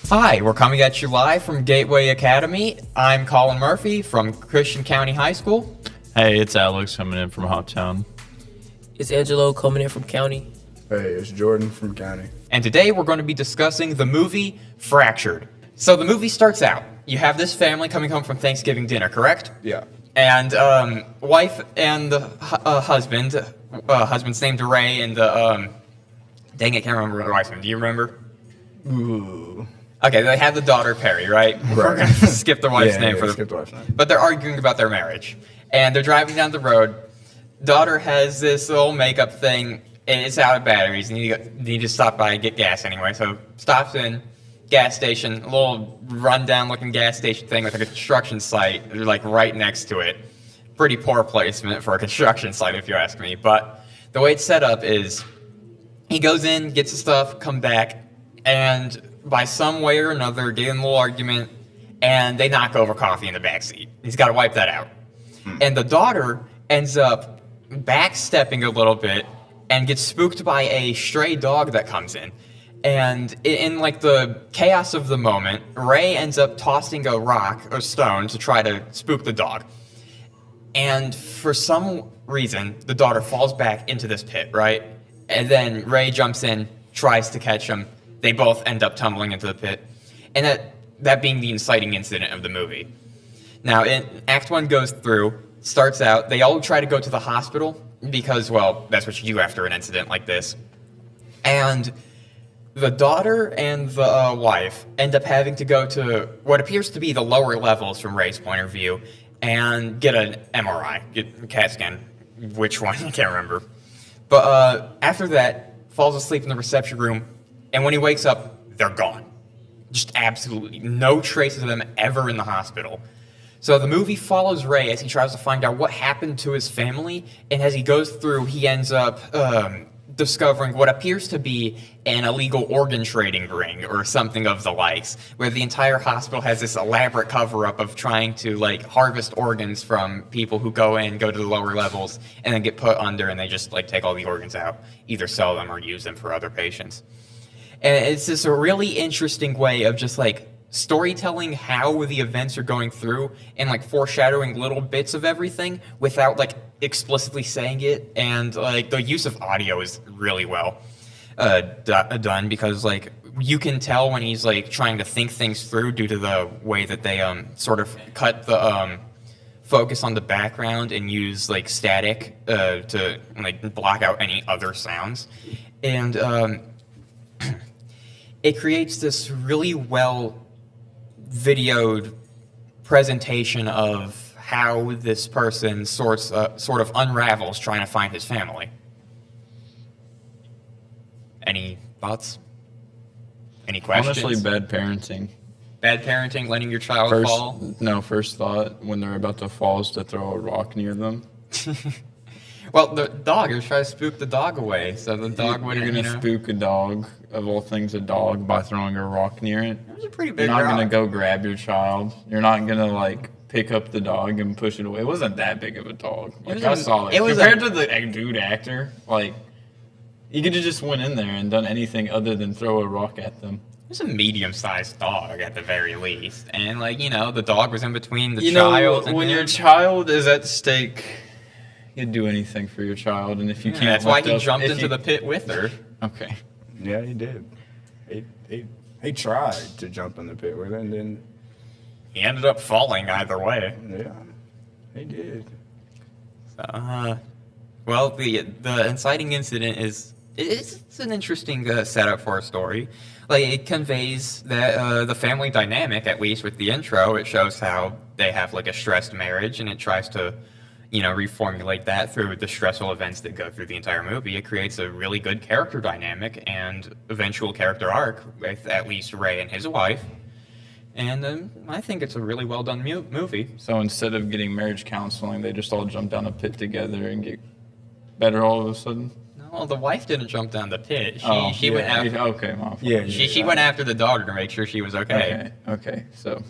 Hi, we're coming at you live from Gateway Academy. I'm Colin Murphy from Christian County High School. Hey, it's Alex coming in from Hoptown. It's Angelo coming in from County. Hey, it's Jordan from County. And today we're going to be discussing the movie Fractured. So the movie starts out. You have this family coming home from Thanksgiving dinner, correct? Yeah. And wife and the husband, husband's named Ray, and the dang, I can't remember the wife's name. Do you remember? Ooh. Okay, they have the daughter Perry, right? We're gonna skip the wife's name skip the wife's name. But they're arguing about their marriage, and they're driving down the road. Daughter has this little makeup thing, and it's out of batteries. And you need to stop by and get gas anyway. So stops in gas station, a little rundown looking gas station thing with a construction site. They're like right next to it. Pretty poor placement for a construction site, if you ask me. But the way it's set up is he goes in, gets the stuff, come back, and by some way or another, get in a little argument, and they knock over coffee in the backseat. He's got to wipe that out. And the daughter ends up backstepping a little bit and gets spooked by a stray dog that comes in. And in like the chaos of the moment, Ray ends up tossing a rock or stone to try to spook the dog. And for some reason, the daughter falls back into this pit, right? And then Ray jumps in, tries to catch him. They both end up tumbling into the pit. And that being the inciting incident of the movie. Now, Act 1 goes through, starts out, they all try to go to the hospital because, well, that's what you do after an incident like this. And the daughter and the wife end up having to go to what appears to be the lower levels from Ray's point of view and get an MRI, get a CAT scan, which one, I can't remember. But after that, falls asleep in the reception room, and when he wakes up, they're gone. Just absolutely no traces of them ever in the hospital. So the movie follows Ray as he tries to find out what happened to his family, and as he goes through, he ends up discovering what appears to be an illegal organ trading ring or something of the likes, where the entire hospital has this elaborate cover-up of trying to like harvest organs from people who go to the lower levels and then get put under, and they just like take all the organs out, either sell them or use them for other patients. And it's just a really interesting way of just like storytelling how the events are going through and like foreshadowing little bits of everything without like explicitly saying it. And like the use of audio is really well done, because like you can tell when he's like trying to think things through due to the way that they sort of cut the focus on the background and use like static to like block out any other sounds. And it creates this really well videoed presentation of how this person sort of unravels trying to find his family. Any thoughts? Any questions? Honestly, bad parenting. Bad parenting, letting your child fall? First thought when they're about to fall is to throw a rock near them. Well, the dog, you're trying to spook the dog away, so the dog wouldn't, You're going to spook a dog, of all things a dog, by throwing a rock near it. It was a pretty big You're not rock. going to go grab your child. You're not going to, like, pick up the dog and push it away. It wasn't that big of a dog. Like, I saw it. Compared to the dude actor, like, you could have just went in there and done anything other than throw a rock at them. It was a medium-sized dog at the very least, and like the dog was in between the child. When your child is at stake, you'd do anything for your child, and if you can't, that's why he jumped into the pit with her. Okay. Yeah, he did. He tried to jump in the pit with her, and then He ended up falling either way. yeah, he did. Well, the inciting incident it's an interesting setup for a story. Like, it conveys that the family dynamic, at least with the intro. It shows how they have like a stressed marriage, and it tries to reformulate that through the stressful events that go through the entire movie. It creates a really good character dynamic and eventual character arc with at least Ray and his wife. And I think it's a really well done movie. So instead of getting marriage counseling, they just all jump down a pit together and get better all of a sudden? No, the wife didn't jump down the pit. She yeah. went after. Okay, my fault. Yeah, She went after the daughter to make sure she was okay. Okay. So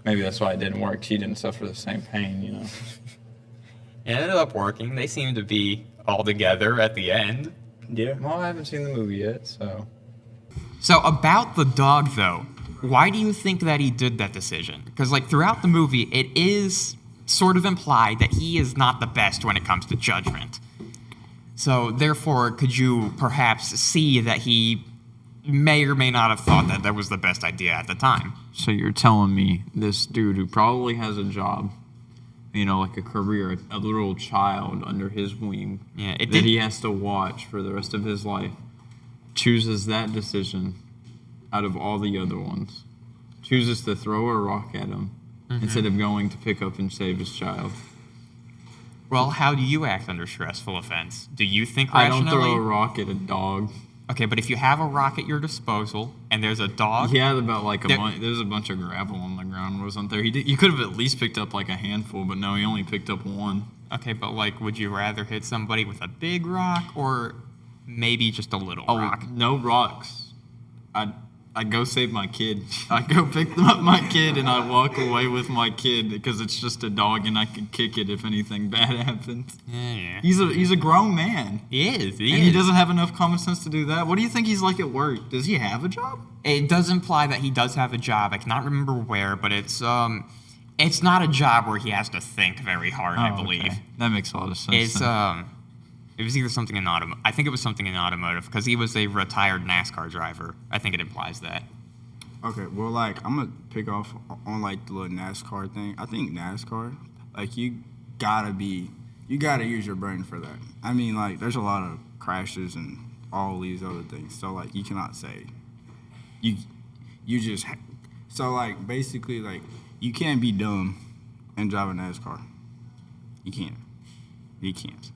maybe that's why it didn't work. She didn't suffer the same pain, It ended up working. They seemed to be all together at the end. Yeah. Well, I haven't seen the movie yet, so. So about the dog, though, why do you think that he did that decision? Because, like, throughout the movie, it is sort of implied that he is not the best when it comes to judgment. So, therefore, could you perhaps see that he may or may not have thought that that was the best idea at the time? So you're telling me this dude who probably has a job, like a career, a little child under his wing, he has to watch for the rest of his life, chooses that decision out of all the other ones, chooses to throw a rock at him instead of going to pick up and save his child. Well, how do you act under stressful events? Do you think I rationally? don't throw a rock at a dog. Okay, but if you have a rock at your disposal and there's a dog... He had about there's a bunch of gravel on the ground, wasn't there? You could have at least picked up like a handful, but no, he only picked up one. Okay, but would you rather hit somebody with a big rock or maybe just a little rock? No rocks. I go save my kid. I go pick up my kid and I walk away with my kid because it's just a dog and I can kick it if anything bad happens. Yeah. He's a grown man. He is. He doesn't have enough common sense to do that. What do you think he's like at work? Does he have a job? It does imply that he does have a job. I cannot remember where, but it's not a job where he has to think very hard, I believe. Okay. That makes a lot of sense. It was either something in automotive. I think it was something in automotive because he was a retired NASCAR driver. I think it implies that. Okay, well, I'm gonna pick off on the little NASCAR thing. I think NASCAR, you gotta use your brain for that. I mean, there's a lot of crashes and all these other things. So you cannot say you just basically you can't be dumb and drive a NASCAR. You can't.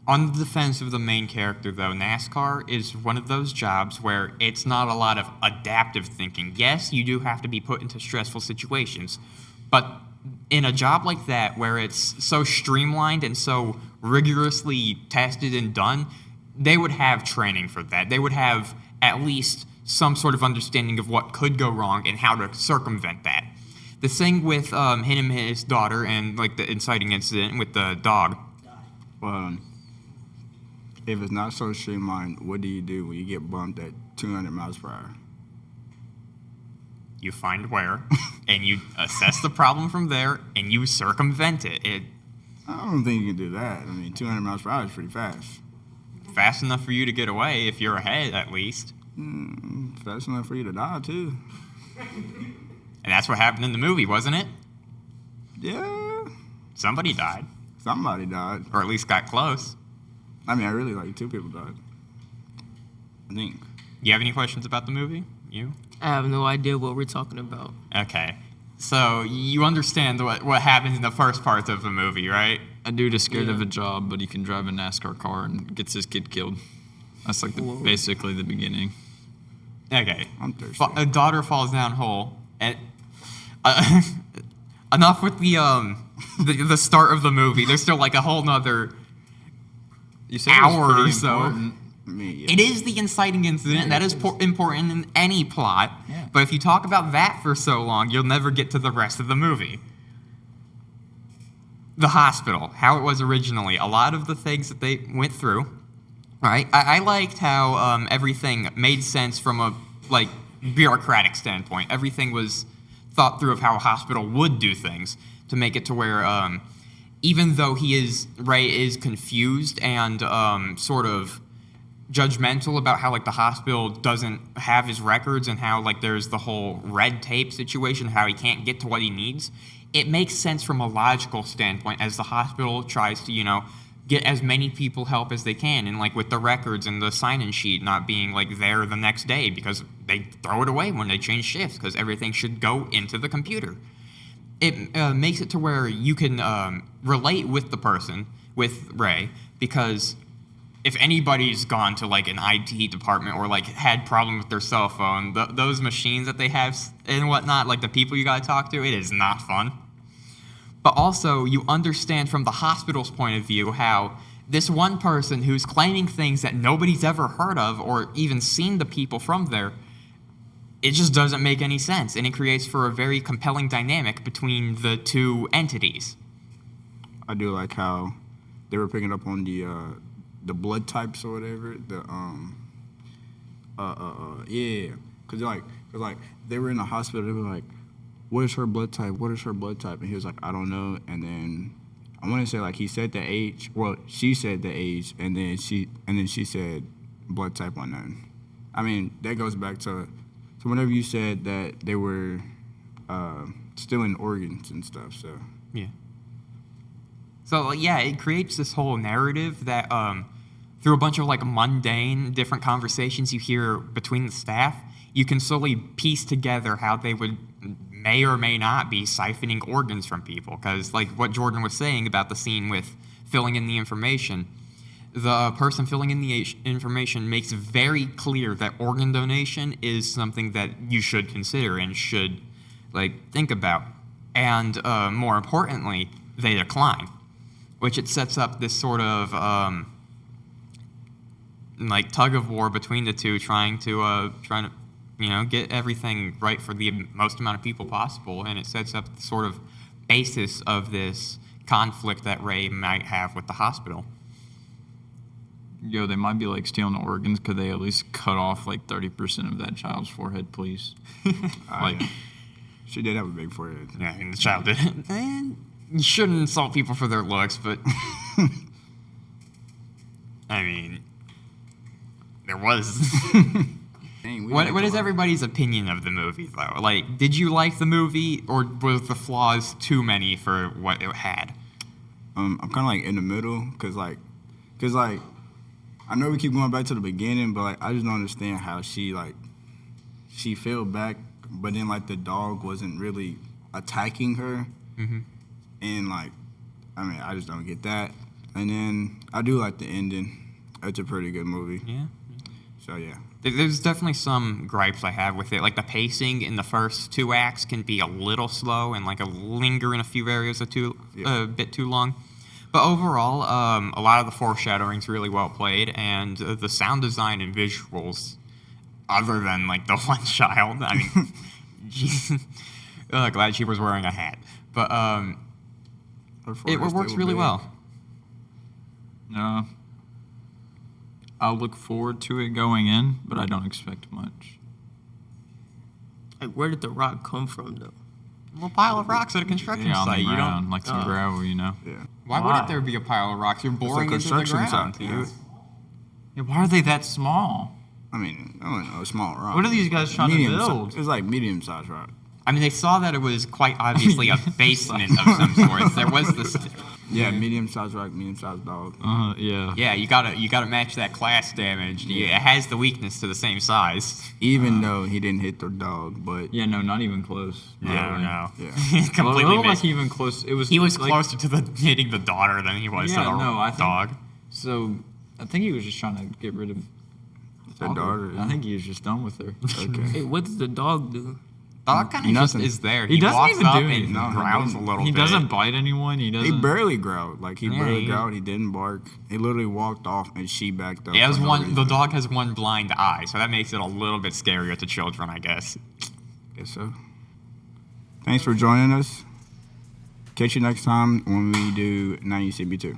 On the defense of the main character, though, NASCAR is one of those jobs where it's not a lot of adaptive thinking. Yes, you do have to be put into stressful situations, but in a job like that where it's so streamlined and so rigorously tested and done, they would have training for that. They would have at least some sort of understanding of what could go wrong and how to circumvent that. The thing with him and his daughter and the inciting incident with the dog. Well, if it's not so streamlined, what do you do when you get bumped at 200 miles per hour? You find where, and you assess the problem from there, and you circumvent it. I don't think you can do that. I mean, 200 miles per hour is pretty fast. Fast enough for you to get away, if you're ahead, at least. Fast enough for you to die, too. And that's what happened in the movie, wasn't it? Yeah. Somebody died. Somebody died. Or at least got close. I mean, I really two people died. I think. You have any questions about the movie? You? I have no idea what we're talking about. Okay. So, you understand what happens in the first parts of the movie, right? A dude is scared of a job, but he can drive a NASCAR car and gets his kid killed. That's basically the beginning. Okay. I'm thirsty. A daughter falls down a hole, and enough with the start of the movie. There's still a whole nother hour or so. I mean, yeah. It is the inciting incident, and that is important in any plot. Yeah. But if you talk about that for so long, you'll never get to the rest of the movie. The hospital, how it was originally, a lot of the things that they went through, right? I liked how everything made sense from a bureaucratic standpoint. Everything was thought through of how a hospital would do things to make it to where even though Ray is confused and sort of judgmental about how the hospital doesn't have his records and how there's the whole red tape situation, how he can't get to what he needs, it makes sense from a logical standpoint as the hospital tries to get as many people help as they can, and with the records and the sign-in sheet not being there the next day because they throw it away when they change shifts because everything should go into the computer. It makes it to where you can relate with the person, with Ray, because if anybody's gone to an IT department or had problems with their cell phone, those machines that they have and whatnot, the people you gotta talk to, it is not fun. But also, you understand from the hospital's point of view how this one person who's claiming things that nobody's ever heard of or even seen the people from there, it just doesn't make any sense, and it creates for a very compelling dynamic between the two entities. I do like how they were picking up on the blood types or whatever. Yeah. cause they were in the hospital. They were like, "What is her blood type? What is her blood type?" And he was like, "I don't know." And then I want to say like he said the age. Well, she said the age, and then she said blood type unknown. I mean, that goes back to whenever you said that they were stealing organs and stuff. So yeah. So yeah, it creates this whole narrative that through a bunch of like mundane different conversations you hear between the staff, you can slowly piece together how they may or may not be siphoning organs from people. Because like what Jordan was saying about the scene with filling in the information, the person filling in the information makes very clear that organ donation is something that you should consider and should like think about. And more importantly, they decline, which it sets up this sort of like tug of war between the two, trying to get everything right for the most amount of people possible, and it sets up the sort of basis of this conflict that Ray might have with the hospital. Yo, they might be like stealing the organs. Could they at least cut off like 30% of that child's forehead, please? Like, she did have a big forehead. Yeah, I mean, the child did. And you shouldn't insult people for their looks, but I mean, there was. Dang, What is everybody's opinion of the movie, though? Like, did you like the movie, or was the flaws too many for what it had? I'm kind of like in the middle, cause I know we keep going back to the beginning, but like I just don't understand how she fell back, but then like the dog wasn't really attacking her, and like I mean I just don't get that. And then I do like the ending. It's a pretty good movie. Yeah. So yeah. There's definitely some gripes I have with it. Like the pacing in the first two acts can be a little slow and like linger in a few areas a bit too long. But overall, a lot of the foreshadowing's really well played, and the sound design and visuals, other than like the one child, I mean, glad she was wearing a hat. But it works really well. I'll look forward to it going in, but I don't expect much. Like, where did the rock come from, though? Well, pile of rocks at a construction On site. the You ground, don't. like some gravel, you know. Yeah. Why wouldn't there be a pile of rocks? You're boring into the construction ground. site, dude. Yeah, why are they that small? I mean, I don't know, a small rock. What are these guys trying to build? It's like medium-sized rock. I mean, they saw that it was quite obviously a basement of some sort. There was this. Yeah, medium-sized rock, medium-sized dog. Yeah. Yeah, you gotta match that class damage. Yeah, it has the weakness to the same size. Even though he didn't hit the dog, but Yeah, no, not even close. No. Yeah. He completely Well, missed. like even close. It was. He was like, closer to hitting the daughter than he was to the I think, dog. So, I think he was just trying to get rid of the daughter. I think he was just done with her. Okay. Hey, what does the dog do? Dog kind of just Nothing. is there. He doesn't walks even up do and anything. No, he growls a doesn't. little He bit. doesn't bite anyone. He doesn't. He barely growled. Like he barely he- growled. He didn't bark. He literally walked off, and she backed up. He has for no one. The reason. dog has one blind eye, so that makes it a little bit scarier to children, I guess. Guess so. Thanks for joining us. Catch you next time when we do 90CB2.